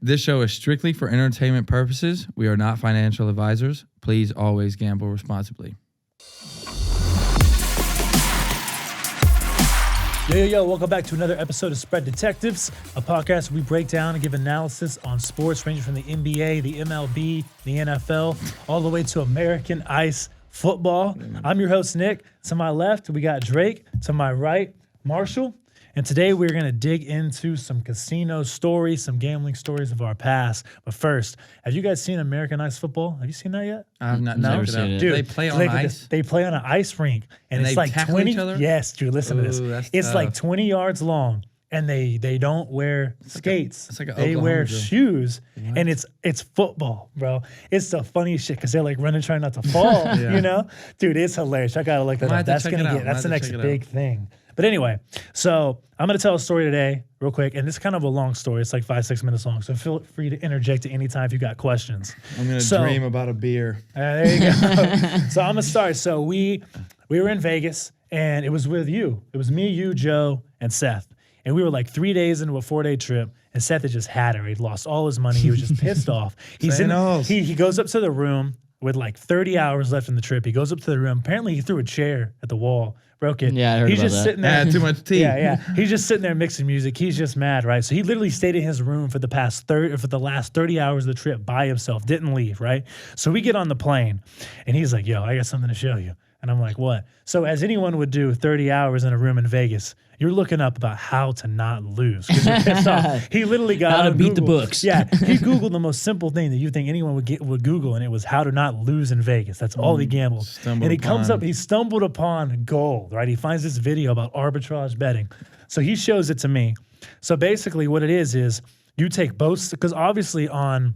This show is strictly for entertainment purposes. We are not financial advisors. Please always gamble responsibly. Yo, welcome back to another episode of Spread Detectives, a podcast where we break down and give analysis on sports ranging from the NBA, the MLB, the NFL, all the way to American ice football. I'm your host, Nick. To my left, we got Drake. To my right, Marshall. And today we're going to dig into some casino stories, some gambling stories of our past. But first, have you guys seen American ice football? Have you seen that yet? I have not Never checked seen it it. out. Dude, They play on ice? They play on an ice rink. And it's they like tackle 20. each other? Yes, Drew, listen to Ooh, this. that's It's tough. like 20 yards long. And they don't wear skates. it's like an they Oklahoma wear drill. shoes, and it's football, bro. It's the funniest shit because they're like running, trying not to fall. You know, dude, it's hilarious. I gotta look that up. That's the next big thing. But anyway, so I'm gonna tell a story today, real quick, and it's kind of a long story. It's like 5-6 minutes long, so feel free to interject at any time if you got questions. I'm going to dream about a beer. There you go. So I'm gonna start. So we were in Vegas, and it was with you. It was me, you, Joe, and Seth. And we were like 3 days into a 4-day trip, and Seth had just had it. He'd lost all his money. He was just pissed off. He goes up to the room with like 30 hours left in the trip. He goes up to the room. Apparently, he threw a chair at the wall, broke it. Yeah, I heard He's about just that. sitting there. Had too much tea. Yeah. He's just sitting there mixing music. He's just mad, right? So he literally stayed in his room for the last 30 hours of the trip by himself. Didn't leave, right? So we get on the plane, and he's like, "Yo, I got something to show you." And I'm like, "What?" So as anyone would do, 30 hours in a room in Vegas, you're looking up about how to not lose because you're pissed off. He literally got How to on beat the Google. books. Yeah, he Googled the most simple thing that you think anyone would Google, and it was how to not lose in Vegas. That's all he gambled. He stumbled upon gold, right? He finds this video about arbitrage betting. So he shows it to me. So basically what it is you take both, because obviously on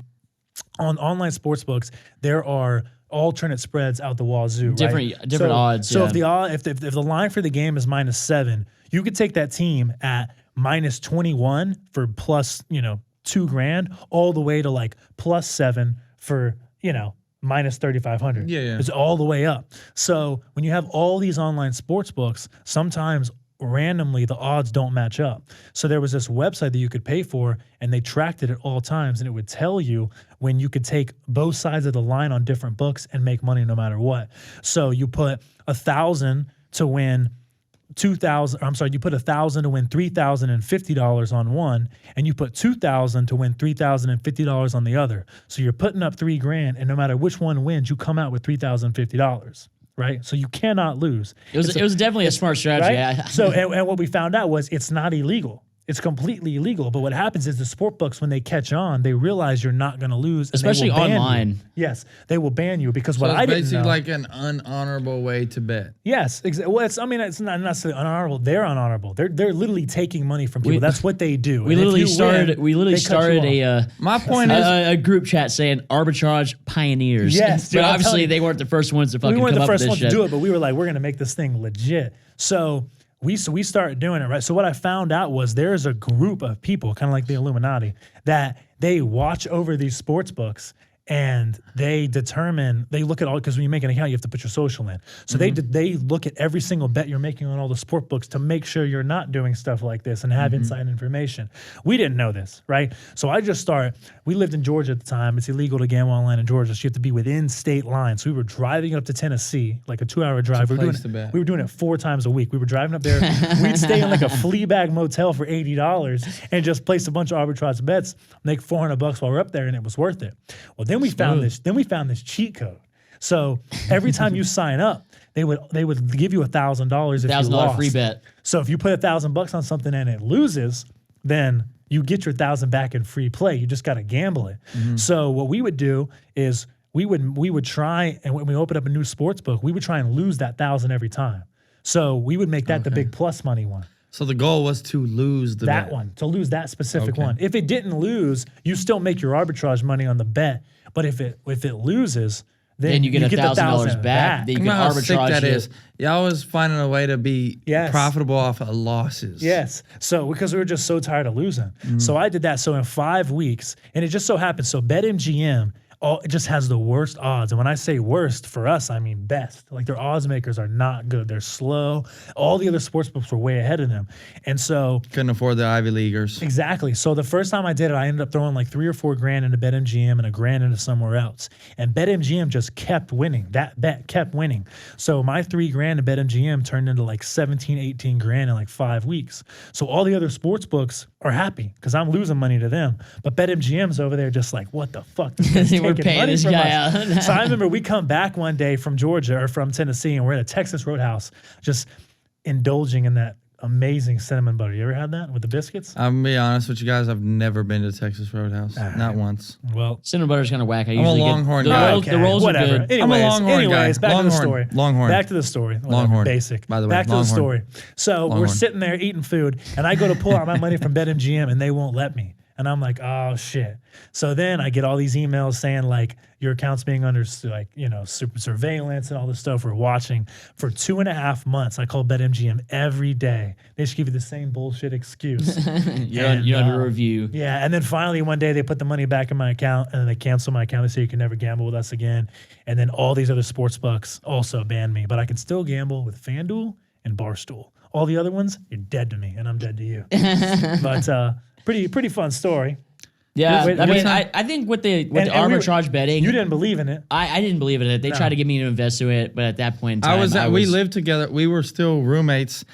online sports books, there are alternate spreads out the wazoo, Different right? odds. So yeah. if the line for the game is -7, you could take that team at -21 for plus, $2,000 all the way to like +7 for, -3,500. Yeah. It's all the way up. So when you have all these online sports books, sometimes randomly the odds don't match up. So there was this website that you could pay for, and they tracked it at all times, and it would tell you when you could take both sides of the line on different books and make money no matter what. So you put 1,000 to win 2,000. I'm sorry, you put 1,000 to win $3,050 on one, and you put 2,000 to win $3,050 on the other. So you're putting up $3,000, and no matter which one wins, you come out with $3,050. Right? So you cannot lose. It was definitely a smart strategy. Right? Yeah. So, and what we found out was it's not illegal. It's completely illegal. But what happens is the sport books, when they catch on, they realize you're not going to lose. And Especially they will ban online. you. Yes, they will ban you because So what it's I didn't basically know. like an unhonorable way to bet. Yes, exactly. Well, it's not necessarily unhonorable. They're unhonorable. They're literally taking money from people. That's what they do. We And if literally you started. win, We literally they cut you started off. My point is, a group chat saying arbitrage pioneers. Yes, dude, but I'm obviously telling you. they weren't the first ones to fucking We weren't come the up with first this ones to shit. do it, but we were like, we're going to make this thing legit. So we started doing it, right? So what I found out was there's a group of people, kind of like the Illuminati, that they watch over these sports books, and they look at all, because when you make an account, you have to put your social in. So they look at every single bet you're making on all the sport books to make sure you're not doing stuff like this and have inside information. We didn't know this, right? So we lived in Georgia at the time. It's illegal to gamble online in Georgia, so you have to be within state lines. So we were driving up to Tennessee, like a 2-hour drive. We were doing it 4 times a week. We were driving up there. We'd stay in like a Fleabag motel for $80 and just place a bunch of arbitrage bets, make $400 while we're up there, and it was worth it. Well, then we found this cheat code. So every time you sign up, they would give you $1,000 if you lost. $1,000 free bet. So if you put $1,000 on something and it loses, then you get your $1,000 back in free play. You just got to gamble it. So what we would do is we would try, and when we open up a new sports book, we would try and lose that $1,000 every time. So we would make that the big plus money one. so the goal was to lose the That bet. one, to lose that specific one. If it didn't lose, you still make your arbitrage money on the bet. But if it loses, then you get $1,000 back. That you can How sick arbitrage that it. is. Y'all was finding a way to be profitable off of losses. Yes. So because we were just so tired of losing. So I did that. So in 5 weeks, and it just so happened. So BetMGM it just has the worst odds. And when I say worst, for us, I mean best. Like their odds makers are not good. They're slow. All the other sports books were way ahead of them. And so couldn't afford the Ivy Leaguers. exactly. So the first time I did it, I ended up throwing like 3 or 4 grand into BetMGM and a grand into somewhere else. And BetMGM just kept winning. That bet kept winning. So my 3 grand in BetMGM turned into like 17, 18 grand in like 5 weeks. So all the other sports books are happy because I'm losing money to them. But BetMGM's over there just like, what the fuck? We're paying this guy out. So I remember we come back one day from Georgia or from Tennessee, and we're at a Texas Roadhouse just indulging in that amazing cinnamon butter. You ever had that with the biscuits? I'm gonna be honest with you guys. I've never been to Texas Roadhouse, not once. Well, Cinnamon butter's kind of whack. I I'm a usually Longhorn get guy. the rolls are whatever. good. Anyways, I'm a Longhorn guy. back to the Longhorn. story. Longhorn. Back to the story. Whatever, Longhorn. Basic. By the way, back to the Longhorn. story. So we're Longhorn. sitting there eating food, and I go to pull out my money from BetMGM, and they won't let me. And I'm like, oh shit. So then I get all these emails saying like your account's being under like, super surveillance and all this stuff. We're watching for 2.5 months. I call BetMGM every day. They just give you the same bullshit excuse. You're under review. Yeah. And then finally one day they put the money back in my account and then they cancel my account. They say you can never gamble with us again. And then all these other sports books also banned me, but I can still gamble with FanDuel and Barstool. All the other ones, you're dead to me and I'm dead to you. But, pretty fun story. Yeah, Wait, I mean, wait. I think with the And we were- arbitrage betting, You didn't believe in it. I didn't believe in it. They tried to get me to invest in it, but at that point in time, We lived together. We were still roommates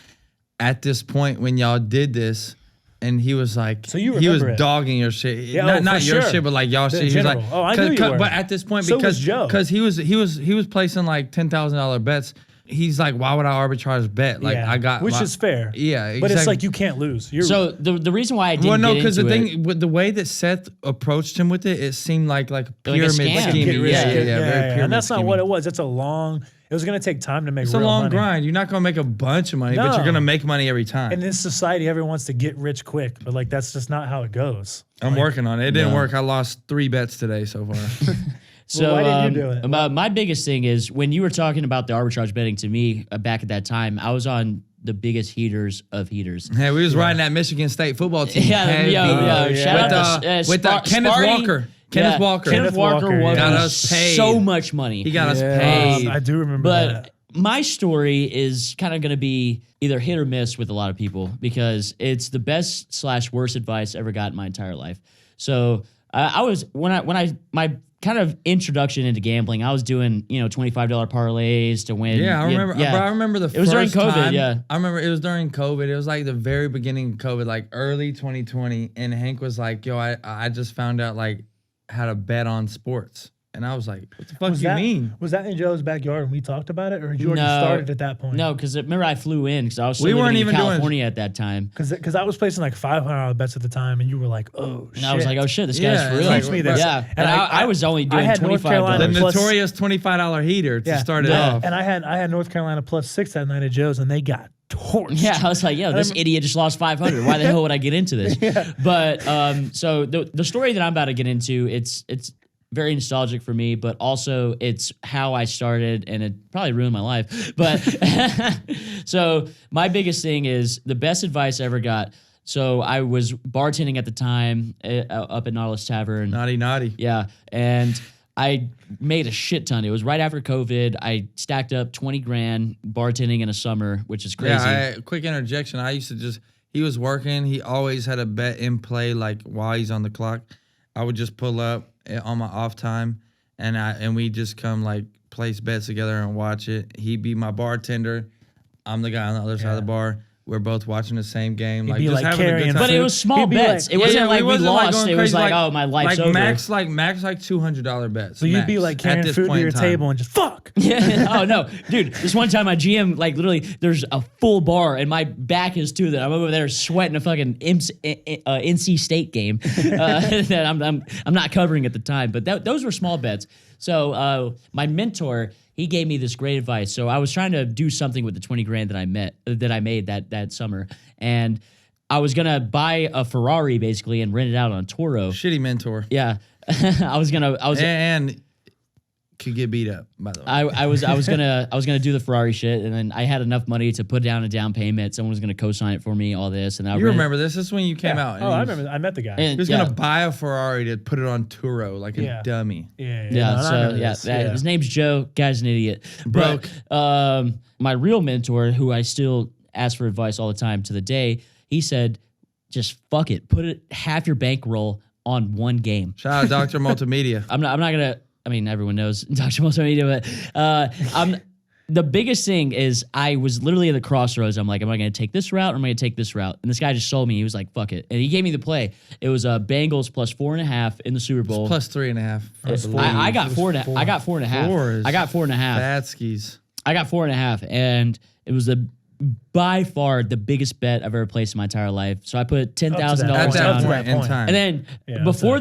at this point when y'all did this. And he was like, So you he was remember it. dogging your shit. Yeah, not for your sure. shit, but like y'all In shit. He was like, general. Oh, I knew you were. But at this point, So was Joe. because he was placing like $10,000 bets. He's like, why would I arbitrage bet? Like Yeah, I got, which is fair. Yeah, But it's exactly. like you can't lose. So the reason why I didn't Well, no, get because into the it, thing with the way that Seth approached him with it, it seemed like a pyramid scam. scheme. Get rich Yeah, quick. very pyramid And that's not scheme. what it was. It's a long. It was going to take time to make. It's real a long money. grind. You're not gonna make a bunch of money, but No. you're gonna make money every time. In this society, everyone wants to get rich quick, but like that's just not how it goes. I'm working on it. It didn't No. work. I lost 3 bets today so far. So why didn't you do it? My biggest thing is when you were talking about the arbitrage betting to me back at that time, I was on the biggest heaters of heaters. Hey, we was riding that Michigan State football team. Yeah, heavy. shout out to with Kenneth Sparty. Walker. Kenneth Walker. Kenneth Walker won got us us paid. so much money. He got us paid. I do remember But that. my story is kind of going to be either hit or miss with a lot of people because it's the best / worst advice I ever got in my entire life. So my kind of introduction into gambling, I was doing $25 parlays to win. Yeah, I remember. Yeah. Bro, I remember the It was during first COVID, time. yeah. I remember it was during COVID. It was like the very beginning of COVID, like early 2020. And Hank was like, "Yo, I just found out like how to bet on sports." And I was like, "What the fuck you mean?" Was that in Joe's backyard when we talked about it, or had you already No. started at that point? No, because remember I flew in because I was still We living weren't in even doing- California at that time. because I was placing like $500 bets at the time, and you were like, "Oh shit!" And I was like, oh shit, this Yeah, guy's for real. like, teach me this. Yeah, and I was only I doing had North $25. Carolina The plus- notorious $25 heater to start it Yeah. off. And I had North Carolina +6 that night at Joe's, and they got torched. Yeah, I was like, yo, this idiot just lost 500. Why the hell would I get into this? But so the story that I'm about to get into, it's very nostalgic for me, but also it's how I started, and it probably ruined my life. But so my biggest thing is the best advice I ever got. So I was bartending at the time up at Nautilus Tavern. Naughty. Yeah, and I made a shit ton. It was right after COVID. I stacked up 20 grand bartending in a summer, which is crazy. Yeah, quick interjection. I used to he was working. He always had a bet in play, like while he's on the clock. I would just pull up on my off time, and we just come like place bets together and watch it. He'd be my bartender. I'm the guy on the other side of the bar. We're both watching the same game. He'd Like be just like having a carrying good the time. But it was small He'd be bets. like- It wasn't like we wasn't, like, lost. going It was crazy, like, oh, my life's like over. max like $200 bets. So you'd be max, like at carrying this food to point in your time. table and just fuck. Yeah. Oh no, dude! This one time, my GM like literally, there's a full bar, and my back is to that. I'm over there sweating a fucking NC State game that I'm not covering at the time. But those were small bets. So my mentor, he gave me this great advice. So I was trying to do something with the 20 grand that I made that summer, and I was gonna buy a Ferrari basically and rent it out on Turo. Shitty mentor. Yeah, I was And could get beat up. By the way, I was gonna do the Ferrari shit, and then I had enough money to put down a down payment. Someone was gonna co-sign it for me, all this, and I you remember this? This is when you came out. Oh, I remember. I met the guy. And, He was gonna buy a Ferrari to put it on Turo like a dummy. Yeah. No, I So remember yeah, this. Yeah. his name's Joe. Guy's an idiot. Broke. But, my real mentor, who I still ask for advice all the time to the day, he said, "Just fuck it. Put it half your bankroll on one game." Shout out Dr. Multimedia. I'm not gonna. I mean, everyone knows Dr. Multimedia, but the biggest thing is I was literally at the crossroads. I'm like, am I going to take this route or am I going to take this route? And this guy just sold me. He was like, fuck it. And he gave me the play. It was Bengals plus 4.5 in the Super Bowl. Plus 3.5. I got 4.5. I got 4.5. I got 4.5. Bad skis. I got 4.5. And it was by far the biggest bet I've ever placed in my entire life. So I put $10,000 At that down. point in time. And then before,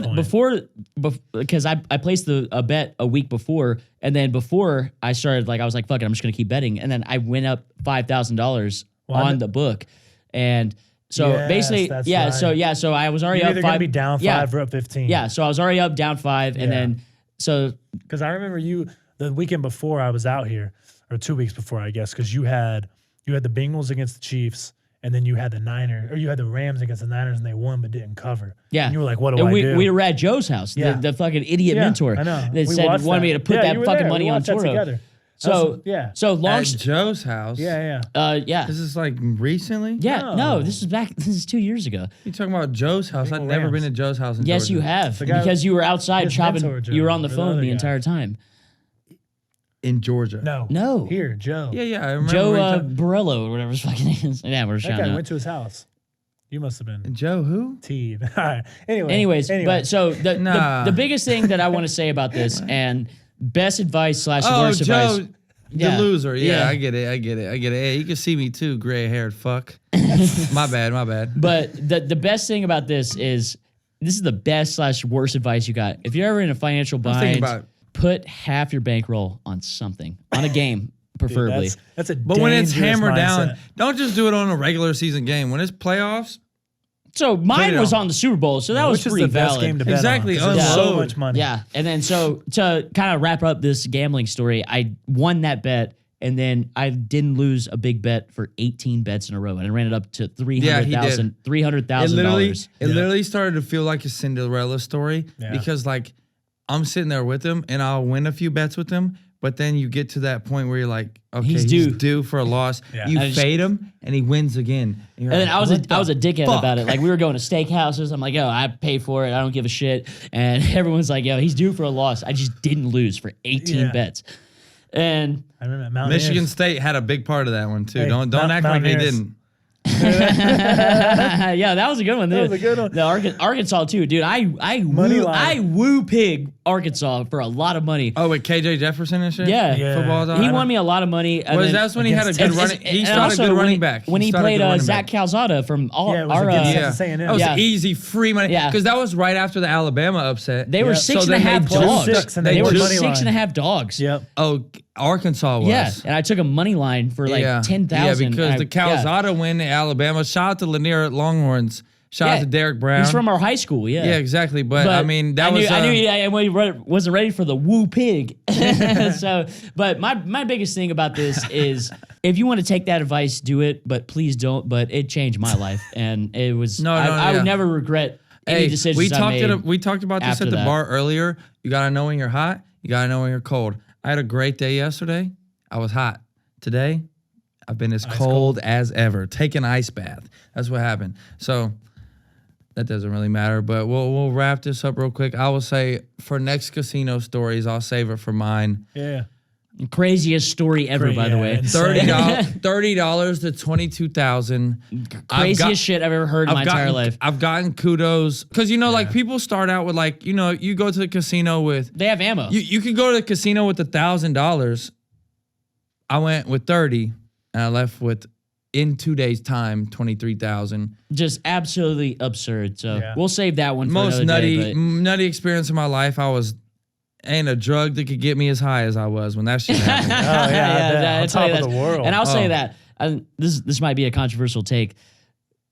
because I placed a bet a week before, and then before I started, like I was like, fuck it, I'm just gonna keep betting, and then I went up $5,000 on the book, and so basically, right. so I was already You're up either 5. gonna be down 5 or up 15. Yeah, so I was already up down 5, and then because I remember the weekend before I was out here, or 2 weeks before, I guess, because you had the Bengals against the Chiefs. And then you had the Rams against the Niners, and they won but didn't cover. Yeah, and you were like, "What do I do?" We were at Joe's house, the fucking idiot mentor. I know. That wanted me to put that fucking money on Toro. Together. So long. At Joe's house. Yeah. This is like recently. Yeah, no, this is 2 years ago. You talking about Joe's house? I've Rams. never been to Joe's house. In Yes, Georgia. you have, guy- because you were outside his chopping. mentor, Joe, You were on the or the phone other the guy. entire time. in Georgia. No. Here, Joe. Yeah, I remember. Joe when Borello or whatever his fucking name is. Yeah, we're That shouting guy out. went to his house. You must have been Joe who? teed. All right. Anyways, but so the biggest thing that I want to say about this, and best advice / worst advice. Joe, the loser. Yeah, I get it. Hey, you can see me too, gray-haired fuck. My bad. But the best thing about this is the best / worst advice you got. If you're ever in a financial bind, put half your bankroll on something, on a game, preferably. Dude, that's a But when it's dangerous hammered mindset. down, don't just do it on a regular season game. When it's playoffs, So mine it was on. on the Super Bowl, so that was which is pretty the best valid. game to bet Exactly, on, 'cause there's so unload. much money. Yeah, and then so to kind of wrap up this gambling story, I won that bet, and then I didn't lose a big bet for 18 bets in a row, and I ran it up to $300,000. it $300,000. literally started to feel like a Cinderella story Yeah. because like I'm sitting there with him and I'll win a few bets with him, but then you get to that point where you're like, okay, He's he's due. due for a loss. Yeah. You I just- fade him and he wins again. And then I was a dickhead fuck? about it. Like we were going to steakhouses. I'm like, yo, I pay for it. I don't give a shit. And everyone's like, yo, he's due for a loss. I just didn't lose for 18 Yeah. bets. And I remember Mountaineers. Michigan State had a big part of that one too. Hey, Don't act like they Mountaineers. didn't. yeah, that was a good one. That was a good one. The Arkansas too, dude. I woo pig Arkansas for a lot of money. Oh, with KJ Jefferson and shit. Yeah. Yeah. Football. He won me a lot of money. And then- That's when he had a good running. He and started also a good when running he- back. when he started a played good running Zach back. Calzada from Yeah, it was against Texas A&M. That was Yeah. easy free money. Yeah. Because that was right after the Alabama upset. They were Yeah. 6.5 So then they dogs. juiced- Six and They they were juiced- money 6.5 dogs. Yep. Oh, Arkansas was. Yeah, and I took a money line for like 10,000. Yeah, because and the Calzada win in Alabama. Shout out to Lanier at Longhorns. Shout out to Derek Brown. He's from our high school. Yeah. Yeah, exactly. But I mean, that was. I knew I wasn't ready for the woo pig. So, but my biggest thing about this is if you want to take that advice, do it. But please don't. But it changed my life, and it was. I would never regret any decisions we I made. We talked about this after at the that. bar earlier. You gotta know when you're hot. You gotta know when you're cold. I had a great day yesterday. I was hot. Today, I've been as cold as ever. Take an ice bath. That's what happened. So that doesn't really matter. But we'll wrap this up real quick. I will say for next casino stories, I'll save it for mine. Yeah. Craziest story ever, by the way. insane. $30 to $22,000. Craziest shit I've ever heard in my entire life. I've gotten kudos because like people start out with like you go to the casino with They have ammo. you can go to the casino with $1,000. I went with 30 and I left with in 2 days time 23,000. Just absolutely absurd. So Yeah. we'll save that one for Most another day. But nutty experience of my life. Ain't a drug that could get me as high as I was when that shit happened. Oh yeah, I'll on tell you top of that. the world. And I'll say that this might be a controversial take.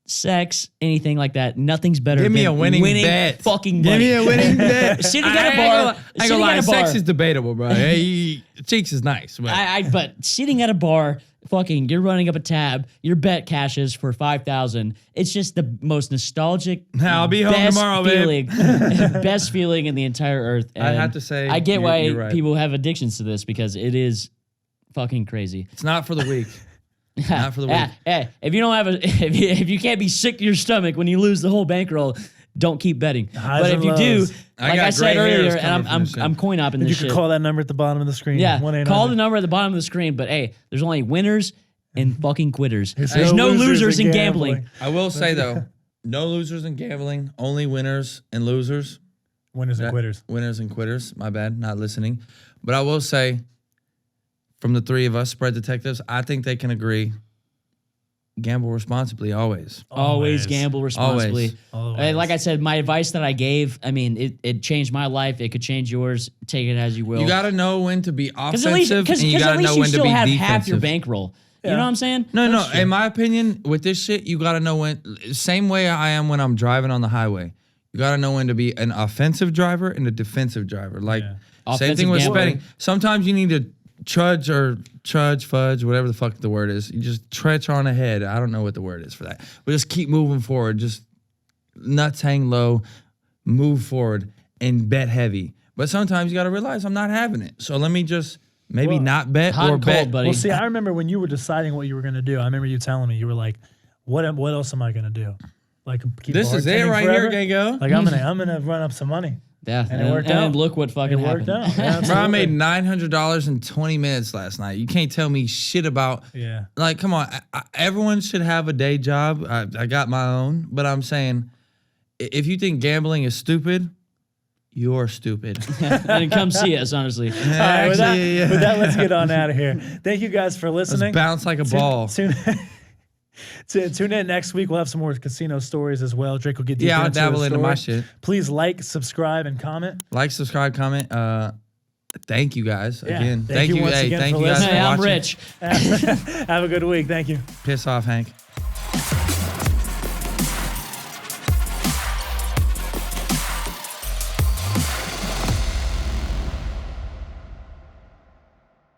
sex, anything like that. Nothing's better. Give me than a winning bet. Fucking Give money. me a winning bet. Sitting at a bar. I ain't gonna lie. Sex is debatable, bro. Hey, cheeks is nice. But But sitting at a bar, fucking, you're running up a tab. Your bet cashes for $5,000. It's just the most nostalgic. I'll be home best tomorrow, feeling, babe. best feeling in the entire earth. I And have to say, I get why you're right. people have addictions to this because it is fucking crazy. It's not for the weak. Not for the weak. If you don't have if you can't be sick to your stomach when you lose the whole bankroll, don't keep betting. Highs But and if you do, lows. like I got said gray hairs earlier, and coming from this shit. I'm coin opping this You shit. could call that number at the bottom of the screen. Yeah, 1-800. call the number at the bottom of the screen. But hey, there's only winners and fucking quitters. There's There's no no losers losers in in gambling. gambling. I will say though, no losers in gambling. Only winners and losers. Winners and quitters. Winners and quitters. My bad, not listening. But I will say, from the three of us, spread detectives, I think they can agree. Gamble responsibly, always. Always gamble responsibly. Always. Hey, like I said, my advice that I gave, I mean, it changed my life. It could change yours. Take it as you will. You got to know when to be Because offensive, and you got to know you when to still be have defensive. half your bankroll. You know what I'm saying? No. In my opinion, with this shit, you got to know when. Same way I am when I'm driving on the highway. You got to know when to be an offensive driver and a defensive driver. Like same Offensive thing with gambling. spending. Sometimes you need to fudge, whatever the fuck the word is. You just trudge on ahead. I don't know what the word is for that. But just keep moving forward. Just nuts hang low, move forward, and bet heavy. But sometimes you got to realize I'm not having it. So let me just maybe not bet hot or and bet. cold, buddy. Well, see, I remember when you were deciding what you were going to do. I remember you telling me, you were like, "What else am I going to do? Like, keep This is it bartending right forever? here, Gago. Like, I'm gonna run up some money." Yeah, And it worked out. And look what fucking It worked happened. out. Yeah, Bro, I made absolutely. $900 in 20 minutes last night. You can't tell me shit about. Yeah. Like, come on. Everyone should have a day job. I got my own, but I'm saying, if you think gambling is stupid, you're stupid. And come see us, honestly. All right, with Actually, with that, let's get on out of here. Thank you guys for listening. bounce like a ball. Tune in next week. We'll have some more casino stories as well. Drake will get deeper Yeah, I'll into dabble his into my story. shit. Please like, subscribe, and comment. Like, subscribe, comment. Thank you guys Yeah. again. Thank you once again Thank for you guys listening. for Hey, I'm watching. Rich. Have a good week. Thank you. Piss off, Hank.